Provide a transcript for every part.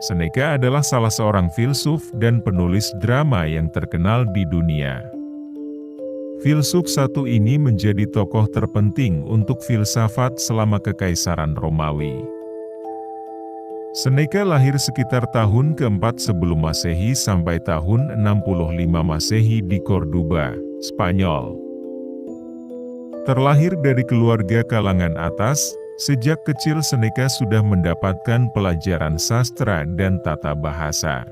Seneca adalah salah seorang filsuf dan penulis drama yang terkenal di dunia. Filsuf satu ini menjadi tokoh terpenting untuk filsafat selama Kekaisaran Romawi. Seneca lahir sekitar tahun keempat sebelum Masehi sampai tahun 65 Masehi di Cordoba, Spanyol. Terlahir dari keluarga kalangan atas, sejak kecil Seneca sudah mendapatkan pelajaran sastra dan tata bahasa.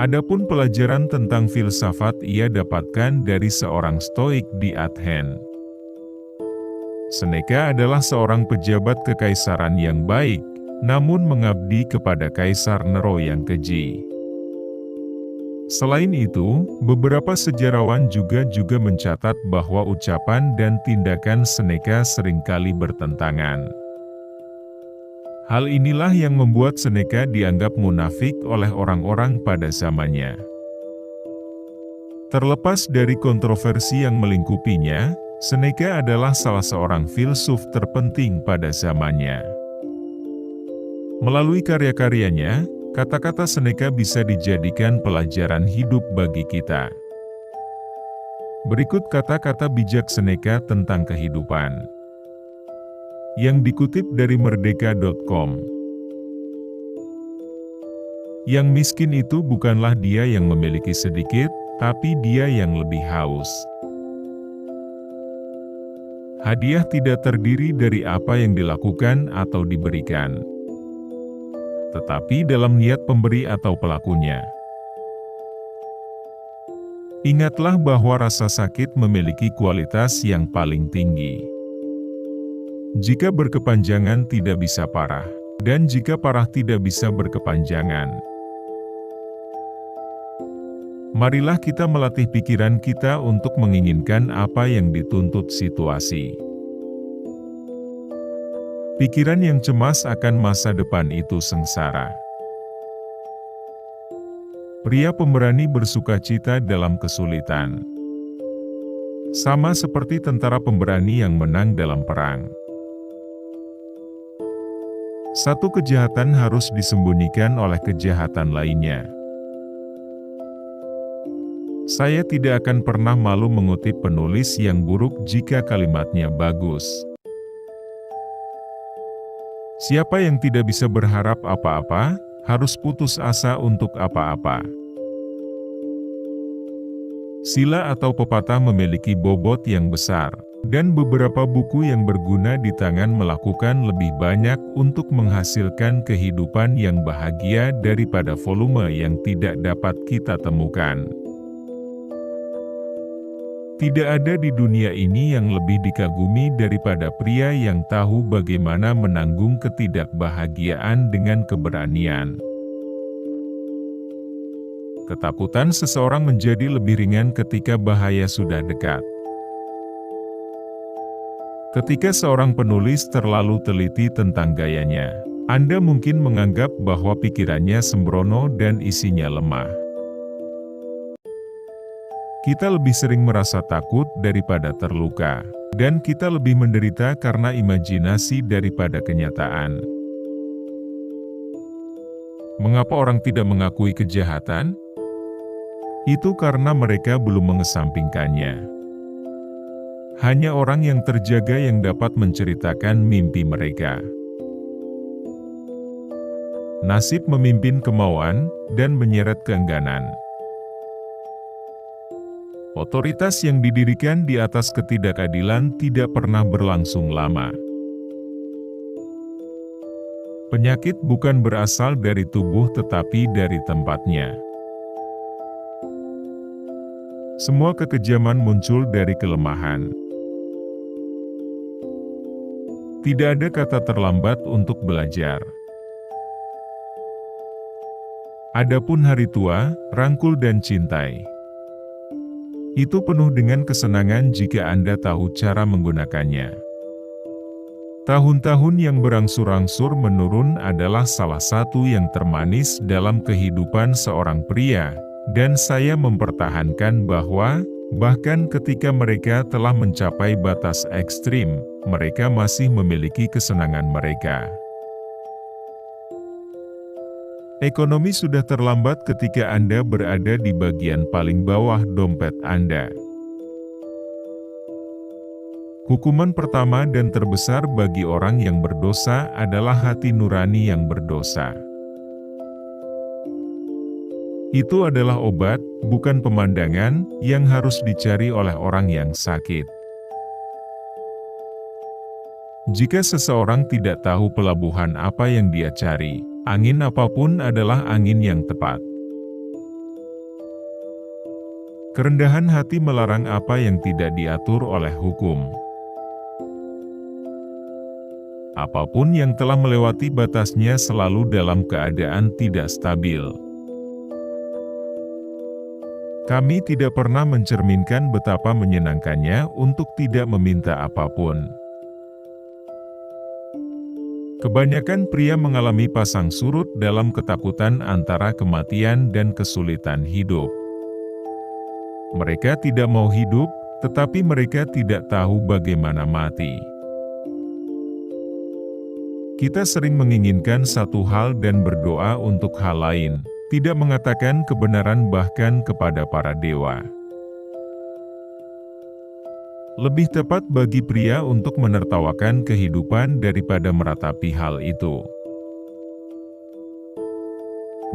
Adapun pelajaran tentang filsafat ia dapatkan dari seorang Stoik di Athens. Seneca adalah seorang pejabat kekaisaran yang baik, namun mengabdi kepada Kaisar Nero yang keji. Selain itu, beberapa sejarawan juga mencatat bahwa ucapan dan tindakan Seneca seringkali bertentangan. Hal inilah yang membuat Seneca dianggap munafik oleh orang-orang pada zamannya. Terlepas dari kontroversi yang melingkupinya, Seneca adalah salah seorang filsuf terpenting pada zamannya. Melalui karya-karyanya, kata-kata Seneca bisa dijadikan pelajaran hidup bagi kita. Berikut kata-kata bijak Seneca tentang kehidupan. Yang dikutip dari merdeka.com. Yang miskin itu bukanlah dia yang memiliki sedikit, tapi dia yang lebih haus. Hadiah tidak terdiri dari apa yang dilakukan atau diberikan, tetapi dalam niat pemberi atau pelakunya. Ingatlah bahwa rasa sakit memiliki kualitas yang paling tinggi. Jika berkepanjangan tidak bisa parah, dan jika parah tidak bisa berkepanjangan. Marilah kita melatih pikiran kita untuk menginginkan apa yang dituntut situasi. Pikiran yang cemas akan masa depan itu sengsara. Pria pemberani bersukacita dalam kesulitan. Sama seperti tentara pemberani yang menang dalam perang. Satu kejahatan harus disembunyikan oleh kejahatan lainnya. Saya tidak akan pernah malu mengutip penulis yang buruk jika kalimatnya bagus. Siapa yang tidak bisa berharap apa-apa, harus putus asa untuk apa-apa. Sila atau pepatah memiliki bobot yang besar, dan beberapa buku yang berguna di tangan melakukan lebih banyak untuk menghasilkan kehidupan yang bahagia daripada volume yang tidak dapat kita temukan. Tidak ada di dunia ini yang lebih dikagumi daripada pria yang tahu bagaimana menanggung ketidakbahagiaan dengan keberanian. Ketakutan seseorang menjadi lebih ringan ketika bahaya sudah dekat. Ketika seorang penulis terlalu teliti tentang gayanya, Anda mungkin menganggap bahwa pikirannya sembrono dan isinya lemah. Kita lebih sering merasa takut daripada terluka, dan kita lebih menderita karena imajinasi daripada kenyataan. Mengapa orang tidak mengakui kejahatan? Itu karena mereka belum mengesampingkannya. Hanya orang yang terjaga yang dapat menceritakan mimpi mereka. Nasib memimpin kemauan dan menyeret keengganan. Otoritas yang didirikan di atas ketidakadilan tidak pernah berlangsung lama. Penyakit bukan berasal dari tubuh tetapi dari tempatnya. Semua kekejaman muncul dari kelemahan. Tidak ada kata terlambat untuk belajar. Adapun hari tua, rangkul dan cintai. Itu penuh dengan kesenangan jika Anda tahu cara menggunakannya. Tahun-tahun yang berangsur-angsur menurun adalah salah satu yang termanis dalam kehidupan seorang pria, dan saya mempertahankan bahwa, bahkan ketika mereka telah mencapai batas ekstrim, mereka masih memiliki kesenangan mereka. Ekonomi sudah terlambat ketika Anda berada di bagian paling bawah dompet Anda. Hukuman pertama dan terbesar bagi orang yang berdosa adalah hati nurani yang berdosa. Itu adalah obat, bukan pemandangan, yang harus dicari oleh orang yang sakit. Jika seseorang tidak tahu pelabuhan apa yang dia cari, angin apapun adalah angin yang tepat. Kerendahan hati melarang apa yang tidak diatur oleh hukum. Apapun yang telah melewati batasnya selalu dalam keadaan tidak stabil. Kami tidak pernah mencerminkan betapa menyenangkannya untuk tidak meminta apapun. Kebanyakan pria mengalami pasang surut dalam ketakutan antara kematian dan kesulitan hidup. Mereka tidak mau hidup, tetapi mereka tidak tahu bagaimana mati. Kita sering menginginkan satu hal dan berdoa untuk hal lain, tidak mengatakan kebenaran bahkan kepada para dewa. Lebih tepat bagi pria untuk menertawakan kehidupan daripada meratapi hal itu.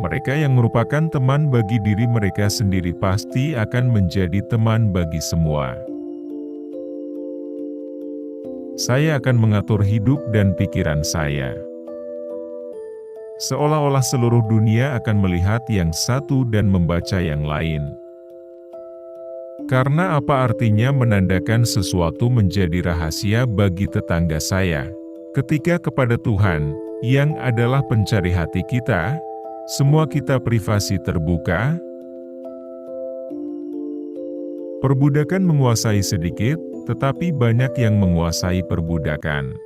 Mereka yang merupakan teman bagi diri mereka sendiri pasti akan menjadi teman bagi semua. Saya akan mengatur hidup dan pikiran saya. Seolah-olah seluruh dunia akan melihat yang satu dan membaca yang lain. Karena apa artinya menandakan sesuatu menjadi rahasia bagi tetangga saya, ketika kepada Tuhan, yang adalah pencari hati kita, semua kita privasi terbuka? Perbudakan menguasai sedikit, tetapi banyak yang menguasai perbudakan.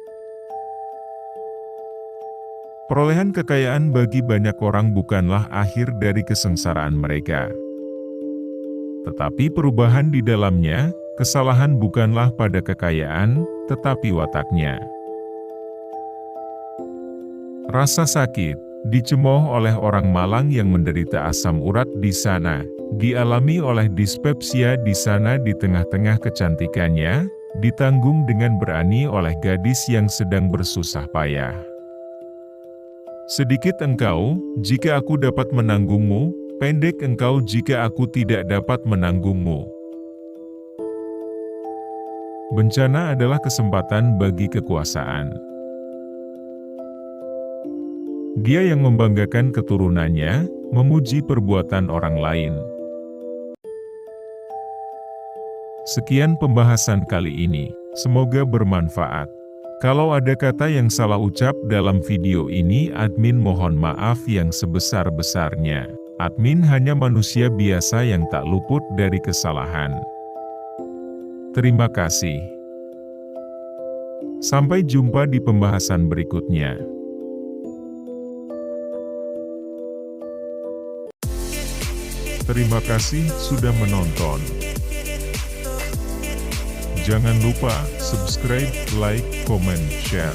Perolehan kekayaan bagi banyak orang bukanlah akhir dari kesengsaraan mereka. Tetapi perubahan di dalamnya, kesalahan bukanlah pada kekayaan, tetapi wataknya. Rasa sakit, dicemooh oleh orang malang yang menderita asam urat di sana, dialami oleh dispepsia di sana di tengah-tengah kecantikannya, ditanggung dengan berani oleh gadis yang sedang bersusah payah. Sedikit engkau, jika aku dapat menanggungmu, pendek engkau jika aku tidak dapat menanggungmu. Bencana adalah kesempatan bagi kekuasaan. Dia yang membanggakan keturunannya, memuji perbuatan orang lain. Sekian pembahasan kali ini, semoga bermanfaat. Kalau ada kata yang salah ucap dalam video ini, admin mohon maaf yang sebesar-besarnya. Admin hanya manusia biasa yang tak luput dari kesalahan. Terima kasih. Sampai jumpa di pembahasan berikutnya. Terima kasih sudah menonton. Jangan lupa subscribe, like, comment, share.